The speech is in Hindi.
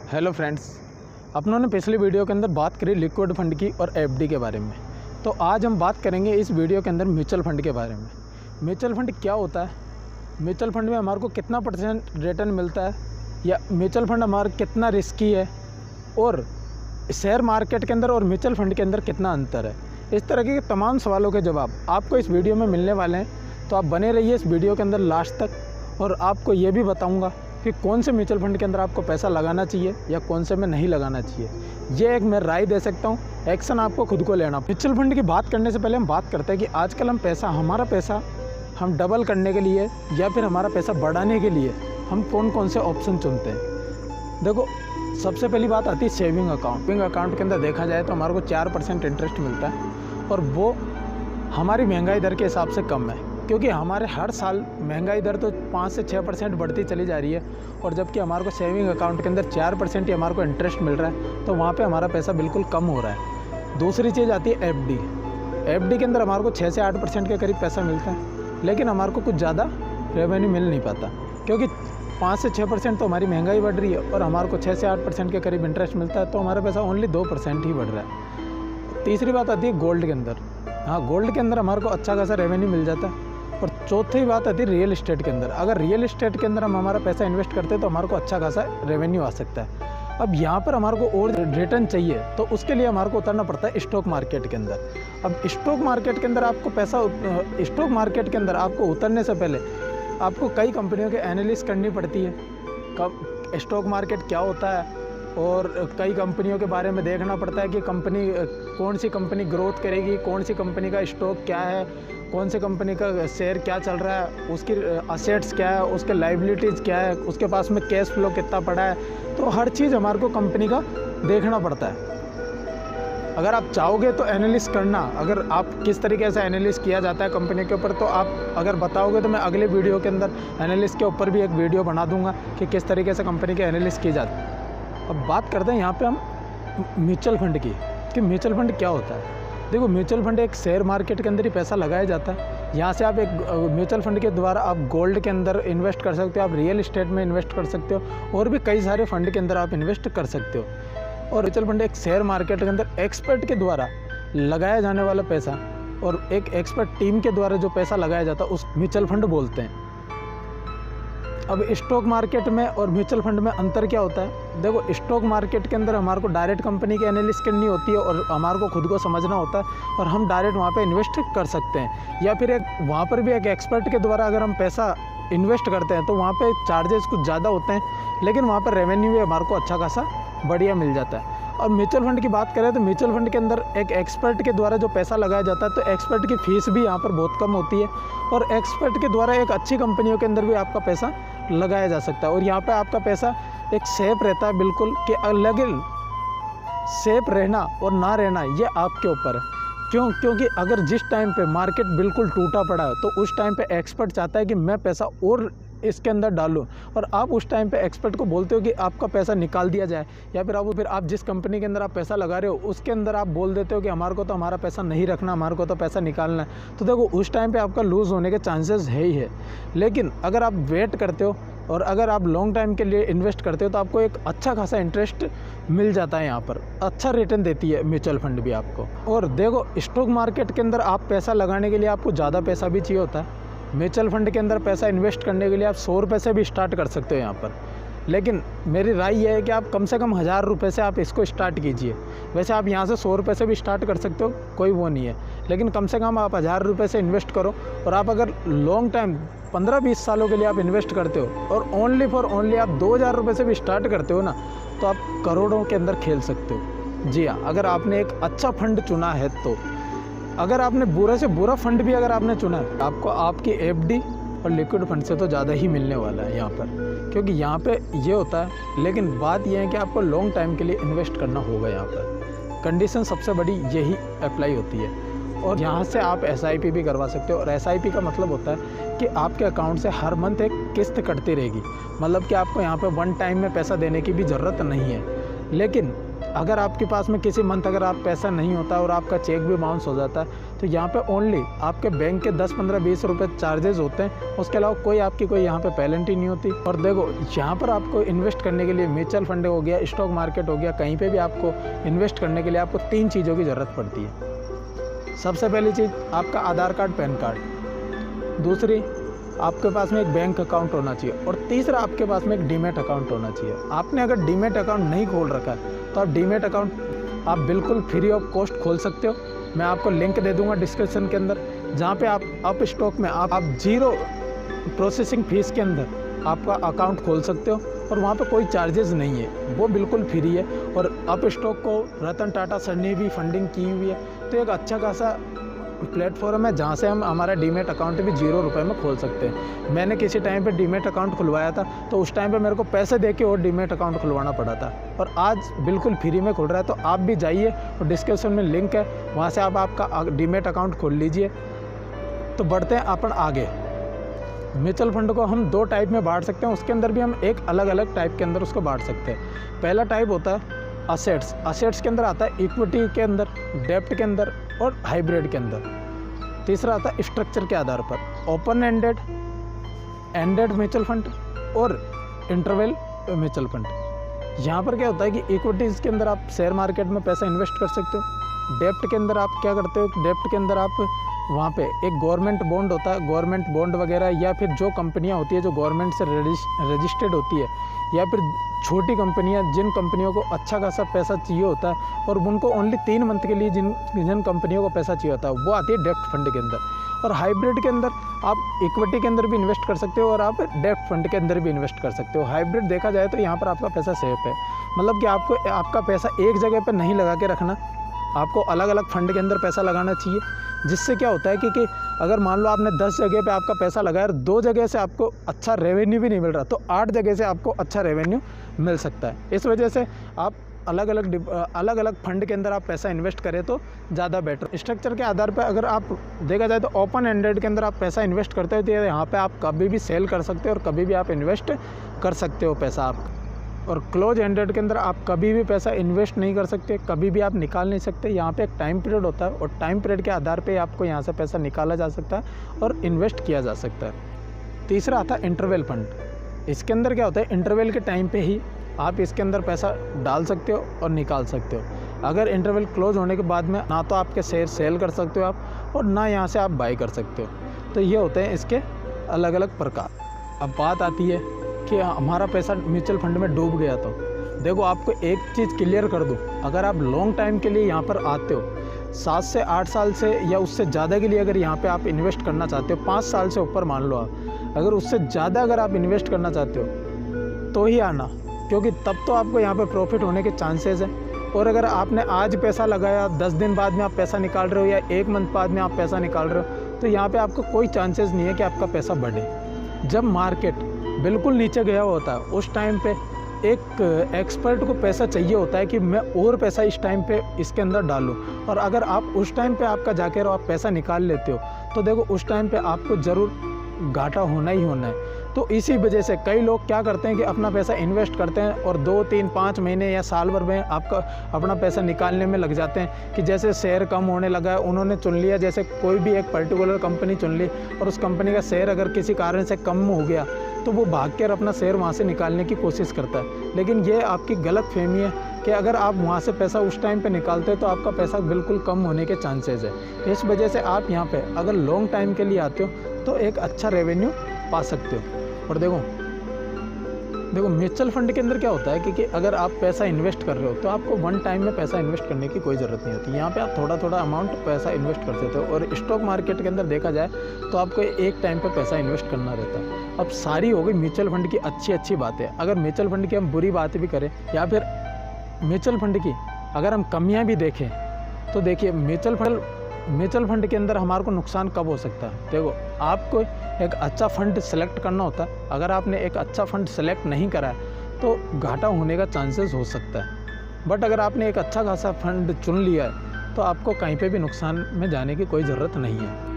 हेलो फ्रेंड्स, अपनों ने पिछली वीडियो के अंदर बात करी लिक्विड फंड की और एफडी के बारे में। तो आज हम बात करेंगे इस वीडियो के अंदर म्यूचुअल फंड के बारे में। म्यूचुअल फंड क्या होता है, म्यूचुअल फंड में हमारे को कितना परसेंट रिटर्न मिलता है, या म्यूचुअल फंड हमारा कितना रिस्की है, और शेयर मार्केट के अंदर और म्यूचुअल फंड के अंदर कितना अंतर है। इस तरह के तमाम सवालों के जवाब आपको इस वीडियो में मिलने वाले हैं। तो आप बने रहिए इस वीडियो के अंदर लास्ट तक, और आपको ये भी बताऊंगा कि कौन से म्यूचुअल फंड के अंदर आपको पैसा लगाना चाहिए या कौन से में नहीं लगाना चाहिए। ये एक मैं राय दे सकता हूँ, एक्शन आपको खुद को लेना। म्यूचुअल फंड की बात करने से पहले हम बात करते हैं कि आजकल हमारा पैसा हम डबल करने के लिए या फिर हमारा पैसा बढ़ाने के लिए हम कौन कौन से ऑप्शन चुनते हैं। देखो, सबसे पहली बात आती है सेविंग अकाउंट। सेविंग अकाउंट के अंदर देखा जाए तो हमारे को 4% इंटरेस्ट मिलता है, और वो हमारी महंगाई दर के हिसाब से कम है, क्योंकि हमारे हर साल महंगाई दर तो 5 से 6% बढ़ती चली जा रही है। और जबकि हमारे को सेविंग अकाउंट के अंदर 4% ही हमारे को इंटरेस्ट मिल रहा है, तो वहाँ पे हमारा पैसा बिल्कुल कम हो रहा है। दूसरी चीज़ आती है एफडी। एफडी के अंदर हमारे को 6 से 8% के करीब पैसा मिलता है, लेकिन हमारे को कुछ ज़्यादा रेवेन्यू मिल नहीं पाता, क्योंकि 5 से 6% तो हमारी महंगाई बढ़ रही है और हमारे को 6 से 8% के करीब इंटरेस्ट मिलता है, तो हमारा पैसा ओनली 2% ही बढ़ रहा है। तीसरी बात आती है गोल्ड के अंदर। हाँ, गोल्ड के अंदर हमारे को अच्छा खासा रेवेन्यू मिल जाता है। और चौथी बात आती है रियल एस्टेट के अंदर। अगर रियल एस्टेट के अंदर हम हमारा पैसा इन्वेस्ट करते हैं तो हमारे को अच्छा खासा रेवेन्यू आ सकता है। अब यहाँ पर हमारे को और रिटर्न चाहिए, तो उसके लिए हमारे को उतरना पड़ता है स्टॉक मार्केट के अंदर। अब स्टॉक मार्केट के अंदर स्टॉक मार्केट के अंदर आपको उतरने से पहले आपको कई कंपनियों के एनालिसिस करनी पड़ती है, कब स्टॉक मार्केट क्या होता है, और कई कंपनियों के बारे में देखना पड़ता है कि कौन सी कंपनी ग्रोथ करेगी, कौन सी कंपनी का स्टॉक क्या है, कौन सी कंपनी का शेयर क्या चल रहा है, उसकी असेट्स क्या है, उसके लाइबिलिटीज़ क्या है, उसके पास में कैश फ्लो कितना पड़ा है। तो हर चीज़ हमारे को कंपनी का देखना पड़ता है। अगर आप चाहोगे तो एनालिसिस करना, अगर आप किस तरीके से एनालिसिस किया जाता है कंपनी के ऊपर, तो आप अगर बताओगे तो मैं अगले वीडियो के अंदर एनालिसिस के ऊपर भी एक वीडियो बना दूंगा कि किस तरीके से कंपनी की एनालिसिस की जाती है। अब बात करते हैं यहाँ पे हम म्यूचुअल फंड की, कि म्यूचुअल फंड क्या होता है। देखो, म्यूचुअल फंड एक शेयर मार्केट के अंदर ही पैसा लगाया जाता है। यहाँ से आप एक म्यूचुअल फंड के द्वारा आप गोल्ड के अंदर इन्वेस्ट कर सकते हो, आप रियल एस्टेट में इन्वेस्ट कर सकते हो, और भी कई सारे फंड के अंदर आप इन्वेस्ट कर सकते हो। और म्यूचुअल फंड एक शेयर मार्केट के अंदर एक्सपर्ट के द्वारा लगाया जाने वाला पैसा, और एक एक्सपर्ट टीम के द्वारा जो पैसा लगाया जाता है उस म्यूचुअल फंड बोलते हैं। अब स्टॉक मार्केट में और म्यूचुअल फंड में अंतर क्या होता है। देखो, स्टॉक मार्केट के अंदर हमारे को डायरेक्ट कंपनी की एनालिसिस करनी होती है और हमारे को खुद को समझना होता है, और हम डायरेक्ट वहाँ पे इन्वेस्ट कर सकते हैं। या फिर वहाँ पर भी एक एक्सपर्ट के द्वारा अगर हम पैसा इन्वेस्ट करते हैं तो वहाँ पे चार्जेस कुछ ज़्यादा होते हैं, लेकिन वहाँ पर रेवेन्यू भी हमारे को अच्छा खासा बढ़िया मिल जाता है। और म्यूचुअल फंड की बात करें तो म्यूचुअल फंड के अंदर एक एक्सपर्ट के द्वारा जो पैसा लगाया जाता है, तो एक्सपर्ट की फ़ीस भी यहाँ पर बहुत कम होती है, और एक्सपर्ट के द्वारा एक अच्छी कंपनियों के अंदर भी आपका पैसा लगाया जा सकता है। और यहाँ पे आपका पैसा एक सेफ रहता है बिल्कुल, कि अलग सेफ रहना और ना रहना ये आपके ऊपर है। क्योंकि अगर जिस टाइम पे मार्केट बिल्कुल टूटा पड़ा है, तो उस टाइम पे एक्सपर्ट चाहता है कि मैं पैसा और इसके अंदर डालूं, और आप उस टाइम पे एक्सपर्ट को बोलते हो कि आपका पैसा निकाल दिया जाए, या फिर आप जिस कंपनी के अंदर आप पैसा लगा रहे हो उसके अंदर आप बोल देते हो कि हमारे को तो हमारा पैसा नहीं रखना, हमारे को तो पैसा निकालना है। तो देखो, उस टाइम पे आपका लूज़ होने के चांसेस है ही है। लेकिन अगर आप वेट करते हो और अगर आप लॉन्ग टाइम के लिए इन्वेस्ट करते हो, तो आपको एक अच्छा खासा इंटरेस्ट मिल जाता है। यहाँ पर अच्छा रिटर्न देती है म्यूचुअल फंड भी आपको। और देखो, स्टॉक मार्केट के अंदर आप पैसा लगाने के लिए आपको ज़्यादा पैसा भी चाहिए होता है। म्यूचुअल फंड के अंदर पैसा इन्वेस्ट करने के लिए आप 100 रुपये से भी स्टार्ट कर सकते हो यहाँ पर। लेकिन मेरी राय यह है कि आप कम से कम 1000 रुपये से आप इसको स्टार्ट कीजिए। वैसे आप यहाँ से 100 रुपये से भी स्टार्ट कर सकते हो, कोई वो नहीं है, लेकिन कम से कम आप 1000 रुपये से इन्वेस्ट करो। और आप अगर लॉन्ग टाइम 15-20 सालों के लिए आप इन्वेस्ट करते हो और ओनली फॉर ओनली आप 2000 रुपये से भी स्टार्ट करते हो ना, तो आप करोड़ों के अंदर खेल सकते हो। जी हाँ, अगर आपने एक अच्छा फंड चुना है तो। अगर आपने बुरे से बुरा फंड भी अगर आपने चुना है, आपको आपकी एफडी और लिक्विड फंड से तो ज़्यादा ही मिलने वाला है यहाँ पर, क्योंकि यहाँ पे ये होता है। लेकिन बात यह है कि आपको लॉन्ग टाइम के लिए इन्वेस्ट करना होगा। यहाँ पर कंडीशन सबसे बड़ी यही अप्लाई होती है। और यहाँ से आप SIP भी करवा सकते हो, और SIP का मतलब होता है कि आपके अकाउंट से हर मंथ एक किस्त कटती रहेगी। मतलब कि आपको यहाँ पे वन टाइम में पैसा देने की भी ज़रूरत नहीं है। लेकिन अगर आपके पास में किसी मंथ अगर आप पैसा नहीं होता और आपका चेक भी बाउंस हो जाता है तो यहाँ पे ओनली आपके बैंक के 10, 15, 20 रुपये चार्जेस होते हैं। उसके अलावा कोई आपकी कोई यहाँ पे पेनल्टी नहीं होती। और देखो यहाँ पर आपको इन्वेस्ट करने के लिए म्यूचुअल फंड हो गया, स्टॉक मार्केट हो गया, कहीं पे भी आपको इन्वेस्ट करने के लिए आपको 3 चीज़ों की ज़रूरत पड़ती है। सबसे पहली चीज़ आपका आधार कार्ड, पैन कार्ड। दूसरी आपके पास में एक बैंक अकाउंट होना चाहिए। और तीसरा आपके पास में एक डीमैट अकाउंट होना चाहिए। आपने अगर डीमैट अकाउंट नहीं खोल रखा है तो आप डीमैट अकाउंट आप बिल्कुल फ्री ऑफ कॉस्ट खोल सकते हो। मैं आपको लिंक दे दूंगा डिस्क्रिप्शन के अंदर, जहाँ पे आप स्टॉक में आप 0 प्रोसेसिंग फीस के अंदर आपका अकाउंट खोल सकते हो और वहाँ पे कोई चार्जेस नहीं है, वो बिल्कुल फ्री है। और अप स्टॉक को रतन टाटा सर ने भी फंडिंग की हुई है, तो एक अच्छा खासा प्लेटफॉर्म है जहाँ से हम हमारा डीमैट अकाउंट भी 0 रुपये में खोल सकते हैं। मैंने किसी टाइम पे डीमैट अकाउंट खुलवाया था तो उस टाइम पे मेरे को पैसे दे के और डीमैट अकाउंट खुलवाना पड़ा था, और आज बिल्कुल फ्री में खुल रहा है। तो आप भी जाइए और डिस्क्रिप्शन में लिंक है, वहाँ से आप आपका डीमैट अकाउंट खोल लीजिए। तो बढ़ते हैं अपन आगे। म्यूचुअल फंड को हम 2 टाइप में बांट सकते हैं, उसके अंदर भी हम एक अलग अलग टाइप के अंदर उसको बांट सकते हैं। पहला टाइप होता है असेट्स। असेट्स के अंदर आता है इक्विटी के अंदर, डेप्ट के अंदर और हाइब्रिड के अंदर। तीसरा आता है स्ट्रक्चर के आधार पर open ended, ended mutual fund और इंटरवल म्यूचुअल फंड। यहाँ पर क्या होता है कि इक्विटीज़ के अंदर आप शेयर मार्केट में पैसा इन्वेस्ट कर सकते हो। डेप्ट के अंदर आप क्या करते हो, डेप्ट के अंदर आप वहाँ पे एक गवर्नमेंट बॉन्ड होता है, गवर्नमेंट बॉन्ड वगैरह, या फिर जो कंपनियाँ होती है जो गवर्नमेंट से रजिस्टर्ड होती है, या फिर छोटी कंपनियां जिन कंपनियों को अच्छा खासा पैसा चाहिए होता है और उनको ओनली 3 मंथ के लिए जिन कंपनियों को पैसा चाहिए होता है, वो आती है डेप्ट फंड के अंदर। और हाइब्रिड के अंदर आप इक्विटी के अंदर भी इन्वेस्ट कर सकते हो और आप डेप्ट फंड के अंदर भी इन्वेस्ट कर सकते हो। हाइब्रिड देखा जाए तो यहाँ पर आपका पैसा सेफ है, मतलब कि आपको आपका पैसा एक जगह पर नहीं लगा के रखना, आपको अलग अलग फंड के अंदर पैसा लगाना चाहिए। जिससे क्या होता है कि अगर मान लो आपने 10 जगह पे आपका पैसा लगाया और 2 जगह से आपको अच्छा रेवेन्यू भी नहीं मिल रहा, तो 8 जगह से आपको अच्छा रेवेन्यू मिल सकता है। इस वजह से आप अलग अलग फंड के अंदर आप पैसा इन्वेस्ट करें तो ज़्यादा बेटर। स्ट्रक्चर के आधार पर अगर आप देखा जाए तो ओपन एंडेड के अंदर आप पैसा इन्वेस्ट करते हो तो यहाँ पर आप कभी भी सेल कर सकते हो और कभी भी आप इन्वेस्ट कर सकते हो पैसा आपका। और क्लोज एंडेड के अंदर आप कभी भी पैसा इन्वेस्ट नहीं कर सकते, कभी भी आप निकाल नहीं सकते। यहाँ पे एक टाइम पीरियड होता है और टाइम पीरियड के आधार पे आपको यहाँ से पैसा निकाला जा सकता है और इन्वेस्ट किया जा सकता है। तीसरा आता है इंटरवल फंड। इसके अंदर क्या होता है, इंटरवल के टाइम पे ही आप इसके अंदर पैसा डाल सकते हो और निकाल सकते हो। अगर इंटरवल क्लोज होने के बाद में ना तो आपके शेयर सेल कर सकते हो आप और ना यहाँ से आप बाई कर सकते हो। तो ये होते हैं इसके अलग अलग प्रकार। अब बात आती है कि हमारा पैसा म्यूचुअल फंड में डूब गया, तो देखो आपको एक चीज़ क्लियर कर दूं, अगर आप लॉन्ग टाइम के लिए यहाँ पर आते हो, 7 से 8 साल से या उससे ज़्यादा के लिए अगर यहाँ पे आप इन्वेस्ट करना चाहते हो, 5 साल से ऊपर मान लो आप, अगर उससे ज़्यादा अगर आप इन्वेस्ट करना चाहते हो तो ही आना, क्योंकि तब तो आपको यहाँ पर प्रॉफिट होने के चांसेस हैं। और अगर आपने आज पैसा लगाया, 10 दिन बाद में आप पैसा निकाल रहे हो या 1 मंथ बाद में आप पैसा निकाल रहे हो, तो यहाँ पर आपको कोई चांसेस नहीं है कि आपका पैसा बढ़े। जब मार्केट बिल्कुल नीचे गया होता है उस टाइम पे एक एक्सपर्ट को पैसा चाहिए होता है कि मैं और पैसा इस टाइम पे इसके अंदर डालूं, और अगर आप उस टाइम पे आपका जाके और आप पैसा निकाल लेते हो तो देखो उस टाइम पे आपको ज़रूर घाटा होना ही होना है। तो इसी वजह से कई लोग क्या करते हैं कि अपना पैसा इन्वेस्ट करते हैं और 2, 3, 5 महीने या साल भर में आपका अपना पैसा निकालने में लग जाते हैं कि जैसे शेयर कम होने लगा है, उन्होंने चुन लिया, जैसे कोई भी एक पर्टिकुलर कंपनी चुन ली और उस कंपनी का शेयर अगर किसी कारण से कम हो गया तो वो भाग कर अपना शेयर वहाँ से निकालने की कोशिश करता है। लेकिन ये आपकी गलत फहमी है कि अगर आप वहाँ से पैसा उस टाइम पे निकालते हैं तो आपका पैसा बिल्कुल कम होने के चांसेस है। इस वजह से आप यहाँ पे अगर लॉन्ग टाइम के लिए आते हो तो एक अच्छा रेवेन्यू पा सकते हो। और देखो म्यूचुअल फंड के अंदर क्या होता है कि अगर आप पैसा इन्वेस्ट कर रहे हो तो आपको वन टाइम में पैसा इन्वेस्ट करने की कोई ज़रूरत नहीं होती। यहाँ पे आप थोड़ा थोड़ा अमाउंट पैसा इन्वेस्ट कर सकते हो। और स्टॉक मार्केट के अंदर देखा जाए तो आपको एक टाइम पे पैसा इन्वेस्ट करना रहता है। अब सारी हो गई म्यूचुअल फंड की अच्छी बातें। अगर म्यूचुअल फंड की हम बुरी बातें भी करें या फिर म्यूचुअल फंड की अगर हम कमियाँ भी देखें तो देखिए म्यूचुअल फंड के अंदर हमारे को नुकसान कब हो सकता है। देखो आपको एक अच्छा फंड सेलेक्ट करना होता है, अगर आपने एक अच्छा फंड सेलेक्ट नहीं करा है तो घाटा होने का चांसेस हो सकता है। बट अगर आपने एक अच्छा खासा फंड चुन लिया है तो आपको कहीं पे भी नुकसान में जाने की कोई ज़रूरत नहीं है।